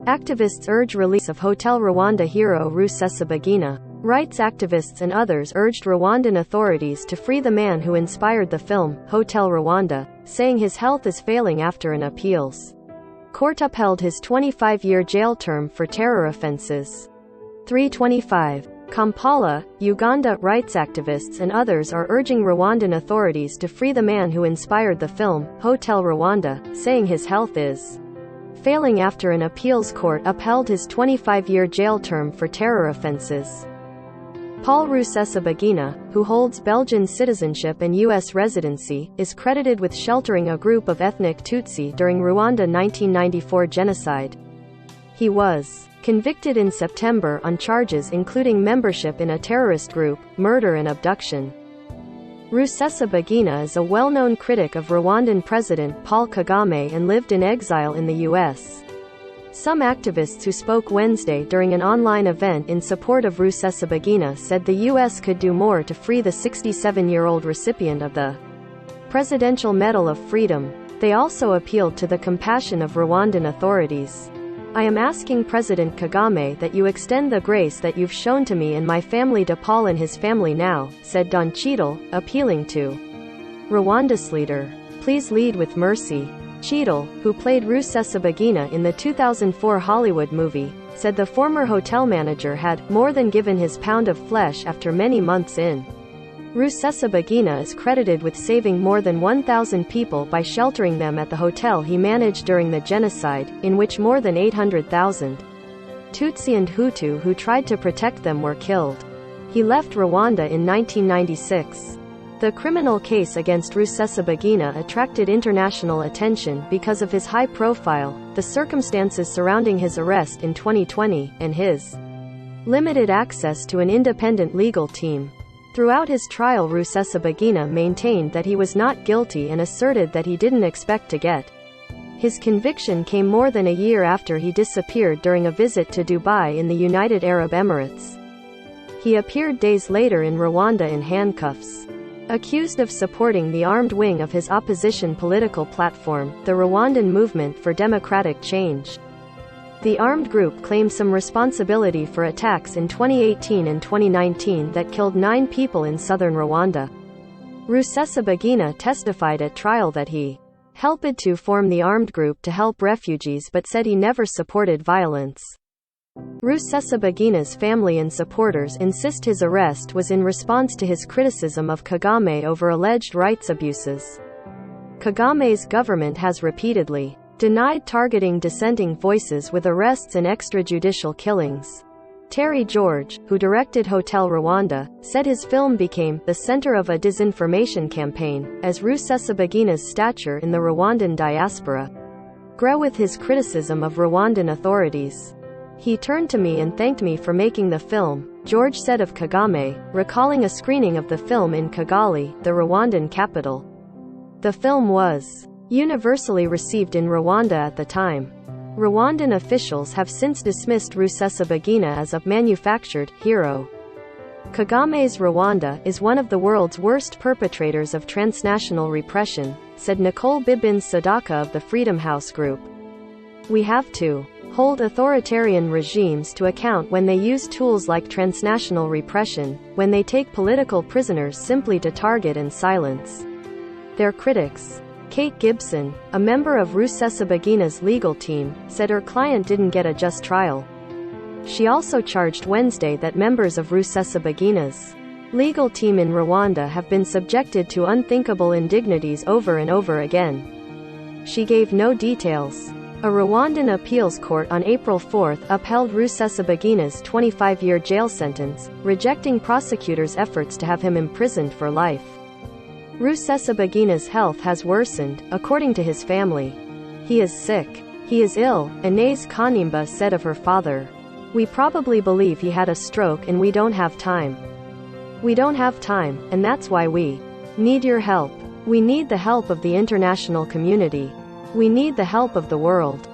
Activists urge release of Hotel Rwanda hero Rusesabagina. Rights activists and others urged Rwandan authorities to free the man who inspired the film, Hotel Rwanda, saying his health is failing after an appeals court upheld his 25-year jail term for terror offenses. 325. Kampala, Uganda. Rights activists and others are urging Rwandan authorities to free the man who inspired the film, Hotel Rwanda, saying his health is failing after an appeals court upheld his 25-year jail term for terror offenses. Paul Rusesabagina, who holds Belgian citizenship and U.S. residency, is credited with sheltering a group of ethnic Tutsi during Rwanda 1994 genocide. He was convicted in September on charges including membership in a terrorist group, murder and abduction. Rusesabagina is a well-known critic of Rwandan President Paul Kagame and lived in exile in the U.S. Some activists who spoke Wednesday during an online event in support of Rusesabagina said the U.S. could do more to free the 67-year-old recipient of the Presidential Medal of Freedom. They also appealed to the compassion of Rwandan authorities. I am asking President Kagame that you extend the grace that you've shown to me and my family to Paul and his family now, said Don Cheadle, appealing to Rwanda's leader. Please lead with mercy. Cheadle, who played Rusesabagina in the 2004 Hollywood movie, said the former hotel manager had more than given his pound of flesh after many months in. Rusesabagina is credited with saving more than 1,000 people by sheltering them at the hotel he managed during the genocide, in which more than 800,000 Tutsi and Hutu who tried to protect them were killed. He left Rwanda in 1996. The criminal case against Rusesabagina attracted international attention because of his high profile, the circumstances surrounding his arrest in 2020, and his limited access to an independent legal team. Throughout his trial, Rusesabagina maintained that he was not guilty and asserted that he didn't expect to get his conviction came more than a year after he disappeared during a visit to Dubai in the United Arab Emirates. He appeared days later in Rwanda in handcuffs. Accused of supporting the armed wing of his opposition political platform, the Rwandan Movement for Democratic Change. The armed group claimed some responsibility for attacks in 2018 and 2019 that killed 9 people in southern Rwanda. Rusesabagina testified at trial that he helped to form the armed group to help refugees but said he never supported violence. Rusesabagina's family and supporters insist his arrest was in response to his criticism of Kagame over alleged rights abuses. Kagame's government has repeatedly denied targeting dissenting voices with arrests and extrajudicial killings. Terry George, who directed Hotel Rwanda, said his film became the center of a disinformation campaign, as Rusesabagina's stature in the Rwandan diaspora grew with his criticism of Rwandan authorities. He turned to me and thanked me for making the film, George said of Kagame, recalling a screening of the film in Kigali, the Rwandan capital. The film was universally received in Rwanda at the time. Rwandan officials have since dismissed Rusesabagina as a manufactured hero. Kagame's Rwanda is one of the world's worst perpetrators of transnational repression, said Nicole Bibbins Sadaka of the Freedom House Group. We have to hold authoritarian regimes to account when they use tools like transnational repression, when they take political prisoners simply to target and silence their critics. Kate Gibson, a member of Rusesabagina's legal team, said her client didn't get a just trial. She also charged Wednesday that members of Rusesabagina's legal team in Rwanda have been subjected to unthinkable indignities over and over again. She gave no details. A Rwandan appeals court on April 4 upheld Rusesabagina's 25-year jail sentence, rejecting prosecutors' efforts to have him imprisoned for life. Rusesabagina's health has worsened, according to his family. He is sick. He is ill, Inez Kanimba said of her father. We probably believe he had a stroke and we don't have time. We don't have time, and that's why we need your help. We need the help of the international community. We need the help of the world.